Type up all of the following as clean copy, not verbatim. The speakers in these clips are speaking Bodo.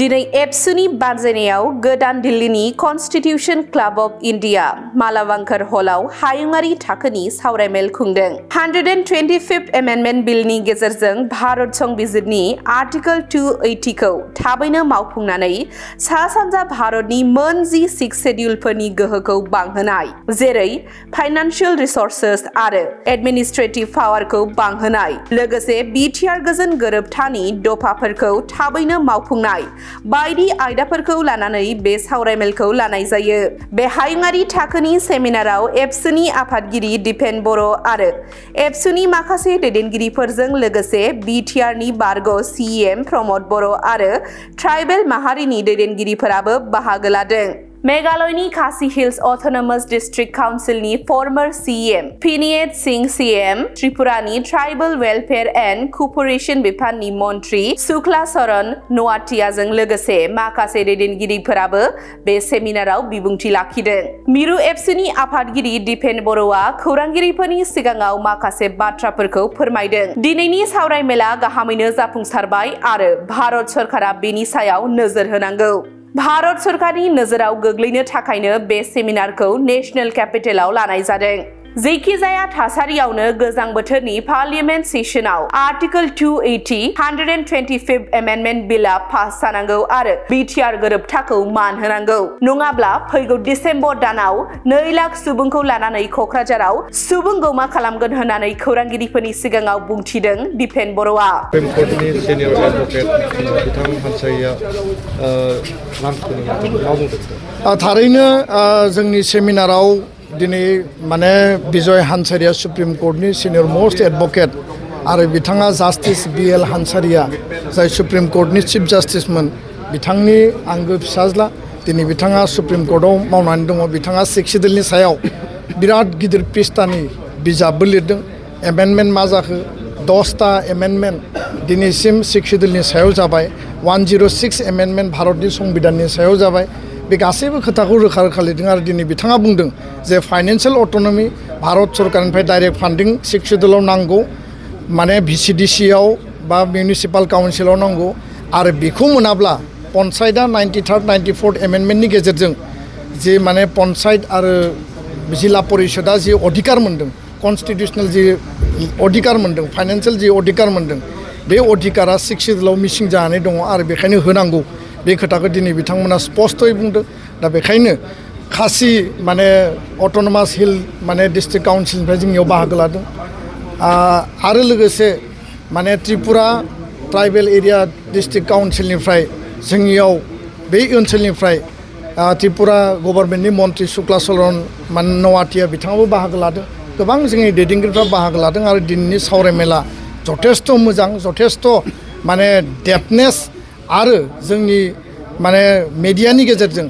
दिनै एबसुनि बानजायनायाव गोदान दिल्लीनि कन्स्टिटिउशन क्लाब अफ इन्डिया मालावांकर हलाव हायुङारि थाखोनि सावरायमेल खुंदों। 125th एमेन्डमेन्ट बिलनि गेजेरजों भारत संबिजिरनि आर्टिकल 280 खौ थाबैनो मावफुंनानै सा-सानजा भारतनि मोन 6 शेड्युलफोरनि गोहोखौ बांहोनाय, जेरै फाइनान्सियेल रिसोर्सेस आरो एडमिनिस्ट्रेटिभ पावारखौ बांहोनाय, लोगोसे बिटिआर गोजोन गोरोबथानि दफाफोरखौ थाबैनो मावफुंनाय बायदि आयदाफोरखौ लानानै बे सावरायमेलखौ लानाय जायो। बे हायुङारि थाखोनि सेमिनाराव एबसुनि आफादगिरि दिपेन बर' आरो एबसुनि माखासे दैदेनगिरिफोरजों लोगोसे बिटिआरनि बारग' सिएम प्रमद बर' आरो ट्राइबेल माहारिनि दैदेनगिरिफोराबो बाहागो लादों। मेघालयनि खासि हिल्स अट'नमास डिस्ट्रिक्ट काउन्सिलनि फर्मार सिएम फिनिएट सिंह सिएम, त्रिपुरानि ट्राइबेल वेलफेयार एन्ड क'परेसन बिफाननि मन्त्रि शुक्ला चरण न'आटियाजों लोगोसे माखासे दैदेनगिरिफोराबो बे सेमिनाराव बिबुंथि लाखिदों। मिरु एबसुनि आफादगिरि दिपेन बर'आ खौरांगिरिफोरनि सिगाङाव माखासे बाथ्राफोरखौ फोरमायदों। दिनैनि सावरायमेला गाहामैनो जाफुंसारबाय आरो भारत सरकारा बेनि सायाव नोजोर होनांगौ। भारत सरकारनि नोजोराव गोग्लैनो थाखायनो बे सेमिनारखौ नेशनेल केपिटेलाव लानाय जादों। जायखिजाया थासारियावनो गोजां बोथोरनि पार्लियामेन्ट सेसनाव आर्टिकल 280 125th एमेन्डमेन्ट बिलआ पास जानांगौ आरो बिटिआर गोरोबथाखौ मान होनांगौ। नङाब्ला फैगौ डिसेम्बर दानाव 2 लाख सुबुंखौ लानानै क'क्राझाराव सुबुं गौमा खालामगोन होननानै खौरांगिरिफोरनि सिगाङाव बुंथिदों दिपेन बर'आ। थारैनो जोंनि सेमिनाराव दिनै माने बिजय हान्सारिया सुप्रिम कर्टनि सिनियर मोस्ट एडभकेट आरो बिथाङा जास्टिस BL हान्सारिया जाय सुप्रिम कर्टनि चिफ जास्टिसमोन, बिथांनि आंगो फिसाज्ला दिनै बिथाङा सुप्रिम कर्टआव मावनानै दङ। बिथाङा सिक्स शेड्युलनि सायाव बिराद गिदिर पृष्ठानि बिजाबबो लिरदों। एमेन्डमेन्ट मा जाखो, 10टा एमेन्डमेन्ट दिनैसिम सिक्स शेड्युलनि सायाव जाबाय, 106 एमेन्डमेन्ट भारतनि संबिधाननि सायाव जाबाय। बे गासैबो खोथाखौ रोखा रोखा लिरदों आरो दिनै बिथाङा बुंदों जे फाइनान्सियेल अट'नमि भारत सरकारनिफ्राय डाइरेक्ट फान्डिं सिक्स शेड्युलाव नांगौ, माने VCDCआव बा मिउनिसिपाल काउन्सिलाव नांगौ आरो बेखौ मोनाब्ला पन्सायतआ 93rd 94th एमेन्डमेन्टनि गेजेरजों जे माने पन्सायत आरो जिल्ला परिषदआ जि अधिकार मोन्दों, कन्स्टिटिउसनेल जि अधिकार मोन्दों, फाइनान्सियेल जि अधिकार मोन्दों, बे अधिकारा सिक्स शेड्युलाव मिसिं जानानै दङ आरो बेखायनो होनांगौ। बे खोथाखौ दिनै बिथांमोना स्पष्टयै बुंदों। दा बेखायनो खासि माने अट'नमास हिल माने डिस्ट्रिक्ट काउन्सिलनिफ्राय जोंनियाव बाहागो लादों आरो लोगोसे माने त्रिपुरा ट्राइबेल एरिया डिस्ट्रिक्ट काउन्सिलनिफ्राय जोंनियाव बे ओनसोलनिफ्राय त्रिपुरा गभर्नमेन्टनि मन्त्रि शुक्ला चरण न'आटिया बिथाङाबो बाहागो लादों। गोबां जोंनि दैदेनगिरिफ्रा बाहागो लादों आरो दिनैनि सावरायमेला जथेस्थ' मोजां, जथेस्थ' माने डेपनेस आरो जोंनि माने मेडियानि गेजेरजों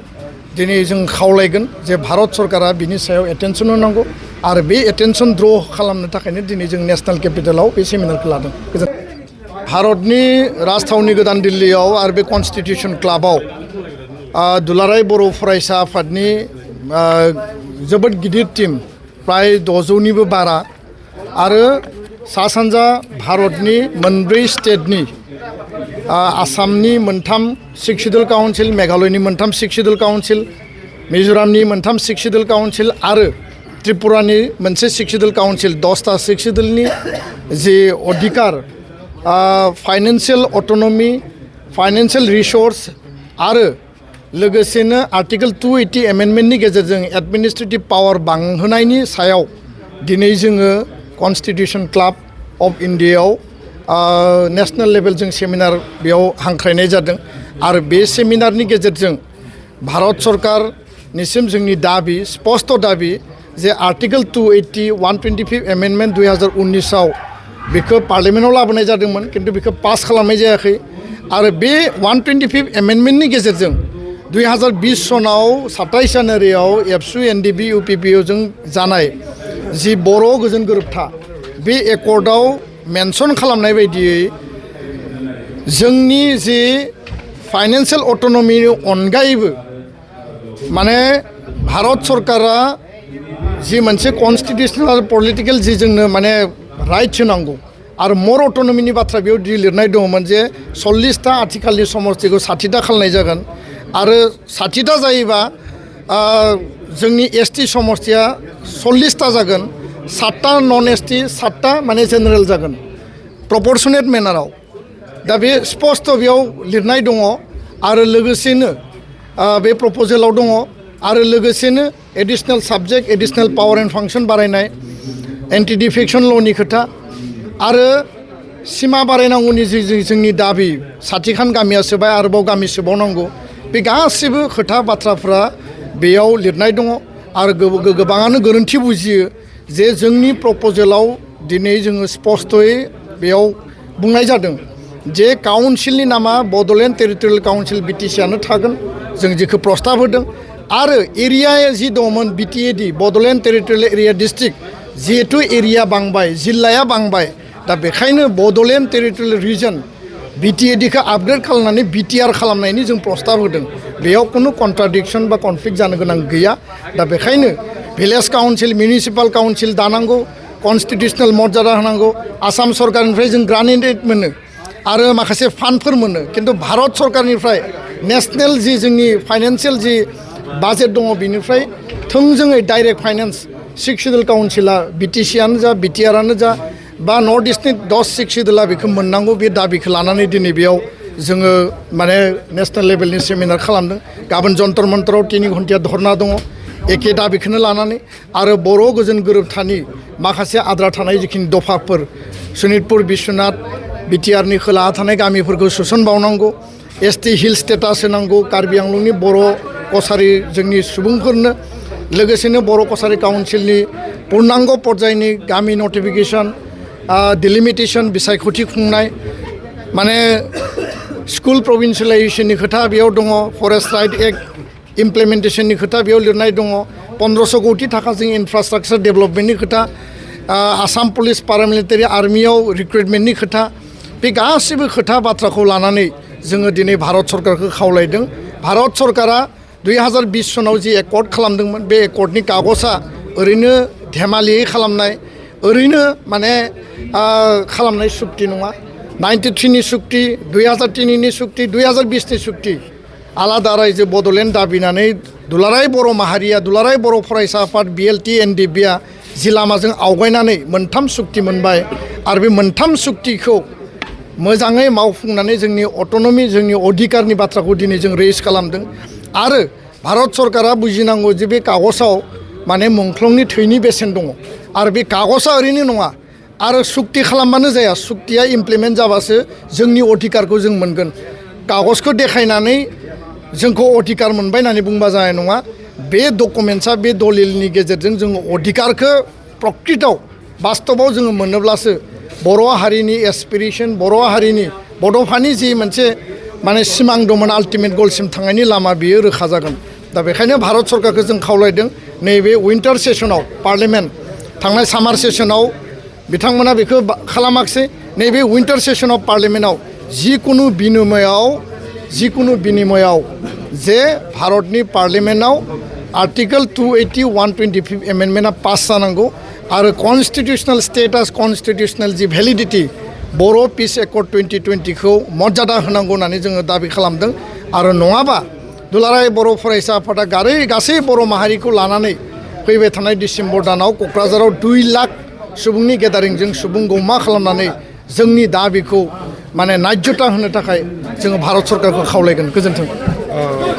दिनै जों खावलायगोन जे भारत सरकारा बिनि सायाव एटेनसन होनांगौ आरो बे एटेनसन द्र खालामनो थाखायनो दिनै जों नेशनेल केपिटेलाव बे सेमिनारखौ लादों। भारतनि राजथावनि गोदान दिल्लीयाव आरो बे कन्स्टिटिउसन क्लाबाव दुलाराय बर' फरायसा आफादनि जोबोद गिदिर टीम, प्राय 600निबो बारा आरो सा सानजा भारतनि मोनब्रै स्टेटनि आसामनि 3 सिक्स शेड्युल काउन्सिल, मेघालयनि 3 सिक्स शेड्युल काउन्सिल, मिज'रामनि 3 सिक्स शेड्युल काउन्सिल आरो त्रिपुरानि 1 सिक्स शेड्युल काउन्सिल, 10टा सिक्स शेड्युलनि जि अधिकार, फाइनान्सियेल अट'नमि, फाइनान्सियेल रिसोर्स आरो लोगोसेनो आर्टिकल 280 एमेन्डमेन्टनि गेजेरजों एडमिनिस्ट्रेटिभ पावार बांहोनायनि सायाव दिनै जोङो कन्स्टिटिउसन क्लाब अफ इन्डियायाव नेशनेल लेभेलजों सेमिनार बेयाव हांख्रायनाय जादों आरो बे सेमिनारनि गेजेरजों भारत सरकारनिसिम जोंनि दाबि, स्पष्ट दाबि जे आर्टिकल 280 125th एमेन्डमेन्ट 2019आव बेखौ पार्लियामेन्टआव लाबोनाय जादोंमोन, खिन्थु बेखौ पास खालामनाय जायाखै आरो बे 125th एमेन्डमेन्टनि गेजेरजों 2020 सनाव 27 जानुवारियाव एबसु NDB UPPOजों जानाय जि बर' गोजोन गोरोबथा, बे एकर्डआव मेनसन खालामनाय बायदियै जोंनि जि फाइनान्सियेल अट'नमिनि अनगायैबो माने भारत सरकारा जि मोनसे कन्स्टिटिउसनेल आरो पलिटिकेल जि जोंनो माने राइट्स होनांगौ आरो मर अट'नमिनि बाथ्रा बेयाव लिरनाय दङमोन जे 40टा आथिखालनि समस्तिखौ 60टा खालामनाय जागोन आरो 60टा जायोबा जोंनि एसटि समस्तिया 40टा जागोन 7टा नन एसटि 7टा माने जेनेरेल जागोन प्रपर्शनेट मेनाराव दा बे स्पष्ट बेयाव लिरनाय दङ आरो लोगोसेनो बे प्रप'जेलाव दङ आरो लोगोसेनो एडिशनेल साबजेक्ट एडिशनेल पावार एन्ड फांसन बारायनाय एन्टि डिफेक्शन ल'नि खोथा आरो सिमा बारायनांगौनि जि जोंनि दाबि साथिखान गामिया सोबाय आरोबाव गामि सोबावनांगौ बे गासैबो खोथा बाथ्राफ्रा बेयाव लिरनाय दङ आरो गोबाङानो गोरोन्थि बुजियो जे जोंनि प्रप'जेलाव दिनै जोङो स्पष्टयै बेयाव बुंनाय जादों जे काउन्सिलनि नामा बड'लेण्ड टेरिटरियेल काउन्सिल बिटिसिआनो थागोन जों जेखौ प्रस्ताब होदों आरो एरिया जि दंमोन BTAD Bodoland territorial area district जिहेतु एरिया बांबाय जिल्लाया बांबाय दा बेखायनो बड'लेण्ड टेरिटरियेल रिजन बिटिएडिखौ आपग्रेड खालामनानै बिटिआर खालामनायनि जों प्रस्ताब होदों बेयाव खुनु कन्ट्राडिक्सन बा कनफ्लिक्ट जानो गोनां गैया दा बेखायनो भिलेज काउन्सिल मिउनिसिपाल काउन्सिल दानांगौ कनस्टिटिउसनेल मर्यादा होनांगौ आसाम सरकारनिफ्राय जों ग्रान्टेड मोनो आरो माखासे फान्डफोर मोनो खिन्थु भारत सरकारनिफ्राय नेशनेल जि जोंनि फाइनान्सियेल जि बाजेट दङ बिनिफ्राय थोंजोङै डाइरेक्ट फाइनान्स 6 सिडुल काउन्सिला बिटिसिआनो जा बिटिआरआनो जा बा नर्थ इस्टनि 10 6 सिडुला बेखौ मोननांगौ बे दाबिखौ लानानै दिनै बेयाव जोङो माने नेशनेल लेभेलनि सेमिनार खालामदों गाबोन जन्तर मन्तराव 3 घन्टाया धरना दङ एखे दाबिखौनो लानानै आरो बर' गोजोन गोरोबथानि माखासे आद्रा थानाय जिखिनि दफाफोर सनितपुर बिश्वनाथ बिटिआरनि खोलाहा थानाय गामिफोरखौ सोसनबावनांगौ एसटि हिल स्टेटास होनांगौ कार्बि आंलंनि बर' कसारि जोंनि सुबुंफोरनो लोगोसेनो बर' कसारि काउन्सिलनि पूर्णांग पर्यायनि गामि नटिफिकेशन डिलिमिटेशन बिसायख'थि खुंनाय माने स्कुल प्रभिन्सियेलाइजेशननि खोथा बेयाव दङ फरेस्ट राइट एक्ट इमप्लिमेन्टेशननि खोथा बेयाव लिरनाय दङ 1500 कोटि थाखाजों इनफ्रास्ट्राक्चार डेभेलपमेन्टनि खोथा आसाम पुलिस पारामिलिटारि आर्मियाव रिक्रुटमेन्टनि खोथा बे गासैबो खोथा बाथ्राखौ लानानै जोङो दिनै भारत सरकारखौ खावलायदों भारत सरकारा 2020 सनाव जि एकर्ड खालामदोंमोन बे एकर्डनि कागजआ ओरैनो धेमालियै खालामनाय ओरैनो माने खालामनाय सुक्ति नङा 93 नि सुक्ति 2003 नि सुक्ति 2020 नि सुक्ति आलादा रायजो बड'लेण्ड दाबिनानै दुलाराय बर' माहारिया दुलाराय बर' फरायसा आफाद बिएलटि एनडिबिआ जि लामाजों आवगायनानै मोनथाम सुक्ति मोनबाय आरो बे मोनथाम सुक्तिखौ मोजाङै मावफुंनानै जोंनि अट'नमि जोंनि अधिकारनि बाथ्राखौ दिनै जों रेज खालामदों आरो भारत सरकारा बुजिनांगौ जे बे कागजआव माने मुंख्लंनि थैनि बेसेन दङ आरो बे कागजआ ओरैनो नङा आरो सुक्ति खालामबानो जाया सुक्तिया इमप्लिमेन्ट जाबासो जोंनि अधिकारखौ जों मोनगोन कागजखौ देखायनानै जोंखौ अधिकार मोनबाय होननानै बुंबा जानाय नङा बे डकुमेन्टसा बे दलिलनि गेजेरजों जोङो अधिकारखौ प्रकृतआव बास्तबाव जोङो मोनोब्लासो बर' हारिनि एसपिरेसन बर' हारिनि बड'फानि जि मोनसे माने सिमां दंमोन आल्टिमेट गलसिम थांनायनि लामा बियो रोखा जागोन दा बेखायनो भारत सरकारखौ जों खावलायदों नैबे उइन्टार सेसनाव पार्लियामेन्ट थांनाय सामार सेसनाव बिथांमोना बेखौ खालामाखिसै नैबे उइन्टार सेसनाव पार्लियामेन्टआव जिकुनु बिनिमयाव जे भारतनि पार्लियामेन्टआव आर्टिकल 280 125 एमेन्डमेन्टआ पास जानांगौ आरो कनस्टिटिउसनेल स्टेटास कनस्टिटिउसनेल जि भेलिडिटि बर' पिस एकर्ड 2020 खौ मर्यादा होनांगौ होननानै जोङो दाबि खालामदों आरो नङाबा दुलाराय बर' फरायसा आफादा गासै बर' माहारिखौ लानानै फैबाय थानाय डिसेम्बर दानाव क'क्राझाराव 2 लाख सुबुंनि गेदारिंजों सुबुं गौमा खालामनानै जोंनि दाबिखौ माने नायजता होनो थाखाय जोङो भारत सरकारखौ खावलायगोन गोजोन्थों